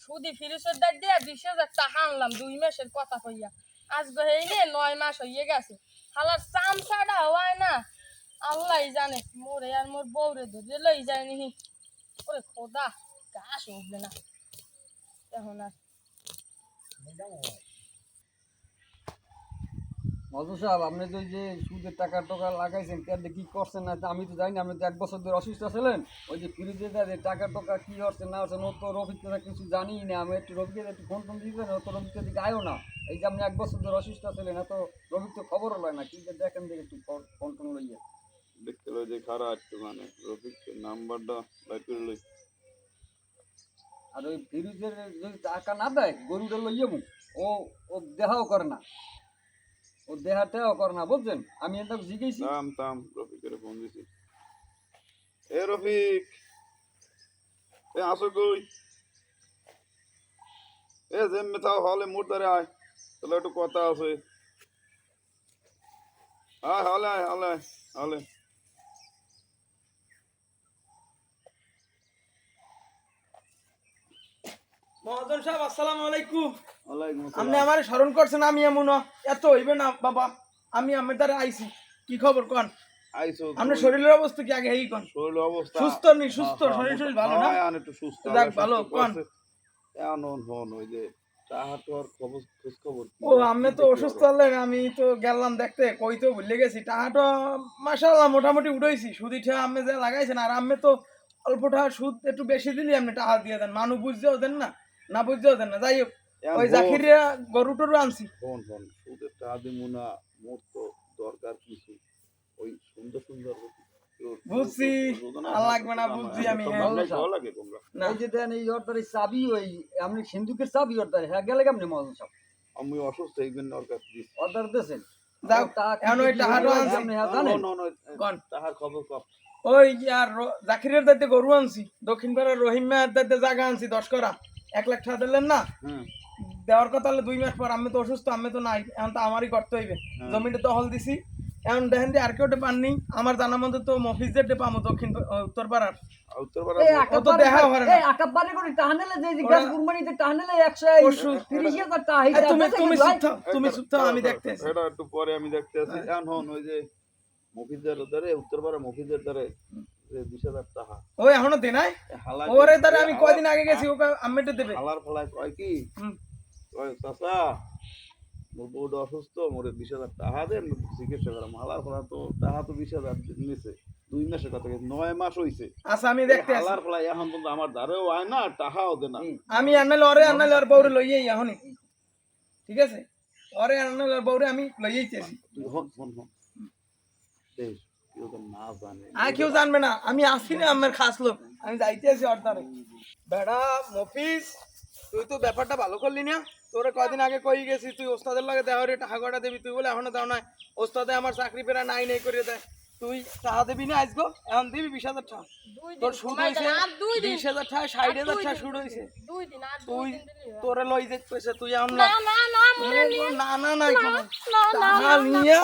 সুদি ফিরিসের দাঁড় দিয়ে 20,000 টাকা আনলাম 2 মাসের কথা কইয়া আজ গেইনে 9 মাস হয়ে গেছে হালার চামচাটা হয় না আল্লাহই জানে মোরে আর মোর বউরে ধরে লই যায়নি ওরে খোদা গাছ উঠবে না এখন আর মজনু সাহেব আপনি তো ওই যে সুদের টাকা টাকা লাগাইছেন কেন কি করছেন না আমি তো জানি না আপনি তো 1 বছর ধরে অসুস্থ ছিলেন ওই যে ফ্রিজে যে টাকা টাকা কি হচ্ছে না হচ্ছে ও তো রফিক তো কিছু জানি না আমি একটু রফিকের একটু ফোন টোন দিয়েছেন ও তো রফিকের দিকে আয়ও না এই যে আপনি 1 বছর ধরে অসুস্থ ছিলেন এত রফিক তো খবরও লয় না কিন্তু দেখেন দেখে একটু ফোন টোন লইয়ে দেখতে লই যে খারাপ একটু মানে রফিকের নাম্বারটা বাইর করে লই আর ওই ফ্রিজের যদি টাকা না দেয় গরুটা লইয়ে ও ও দেহাও করে না ও দেহাটাও করে না বুঝছেন আমি এটা জিজ্ঞেসি থাম রফিকের ফোন দিছি এ রফিক এ আসো কই এ যেমনি তাও হলে মোট ধরে আয় তাহলে একটু কথা আছে আয় হলে মহাজন সাহেব আসসালামু আলাইকুম। ওয়ালাইকুম আপনি আসসালাম আমারে স্মরণ করছেন আমি এমন এত হইবে না বাবা আমি আমার দ্বারা আইছি কি খবর কোন আইছো আপনার শরীরের অবস্থা কি আগে এই কোন শরীর অবস্থা সুস্থ নি সুস্থ শরীর ভালো না হ্যাঁ একটু সুস্থ যাক ভালো কোন এমন হন ওই যে তাহার তো আর খবর খোঁজ খবর ও আমি তো অসুস্থ হলেন আমি তো গেলাম দেখতে কই তো ভুলে গেছি টাকাটা মাশাআল্লাহ মোটামুটি উঠাইছি সুদিটা আমি যে লাগাইছেন আর আমি তো অল্প টাকা সুদ একটু বেশি দিলি আপনি টাকা দিয়ে দেন মানুষ বুঝতেও দেন না বুঝতেও দেন না যাই হোক ওই জাকিরিয়া গরু টরু আনছি ফোন সুদের টাকা দিমু না মোর তো দরকার কিছু ওই সুন্দর বুঝছি আর লাগবে না বুঝছি আমি ভালো লাগে তোমরা না এই যে দেন এই অর্ডারে চাবি ওই আপনি সিন্ধুকের চাবি অর্ডার হ্যাঁ গেলে কেমনি মজনু সাহেব আমি অসুস্থ এই জন্য দরকার দিছি অর্ডার দিয়েছেন যাও এখন ওই টাকাটা আনছি আপনি হ্যাঁ জানেন কোন তাহার খবর কপ ওই আর জাকিরের দাইতে গরু আনছি দক্ষিণ পাড়ার রহিমার দাইতে জায়গা আনছি 10 করা 1 লাখ টাকা দিলেন না দেওয়ার কথা হলে 2 মাস পর আমি তো অসুস্থ আমি তো নাই এখন তো আমারই করতে হইবে জমিটা তো হল দিছি এখন দেখেন যে আর কেউ পাননি আমার জানা মতো তো মফিজ যেতে পামো দক্ষিণ উত্তর পাড়ার ও তো দেখা হয় না আকাবারে করে টাহানেলে যে গ্যাস কুরবানিতে টাহানেলে 130,000 টাকা হইছে তুমি চুপ থাও আমি দেখতে আছি এটা একটু পরে আমি দেখতে আছি এখন হন ওই যে মফিজের ধরে উত্তরপাড়া মফিজের ধরে 20,000 টাকা ওই এখনো দে নাই ওরে তারে আমি কয়দিন আগে গেছি ওকে আম্মেতে দেবে হালার ফলায় কয় কি কয় চাচা মোর বউটা অসুস্থ মোরে 20,000 টাকা দেন চিকিৎসা করাম হালার ফলা তো টাকা তো 20,000 নিছে 2 মাসের কথা 9 মাস হইছে আচ্ছা আমি দেখতে আছি হালার ফলায় এখন পর্যন্ত আমার ধারেও আয় না টাকাও দে না আমি আনালে ওর বউরে লইয়ে এখনই ঠিক আছে ওরে আনালে ওর বউরে আমি লইয়েইছি তুই হন দেখ কেউ তো না জানে আর কেউ জানবে না আমি আসি না আমার খাস লোক আমি যাইতে আছি অর্ধারে বেড়া মফিস তুই তো ব্যাপারটা ভালো করলি না তোরে কয়দিন আগে কই গেছি তুই ওস্তাদের লাগে দেওয়ারে টাকা কটা দিবি তুই বলে এখনো দাও না ওস্তাদে আমার চাকরি পেরা নাই করে দেয় তুই টাকা দিবি না আজগো এখন দিবি 20,000 টাকা তোর সুদ হয়েছে 20,000 টাকা 60,000 টাকা সুদ হয়েছে 2 দিন আর তুই 2 দিন দিলি তোরে লই যেতে তুই এখন না মোরে নিয়ে না না নিয়ে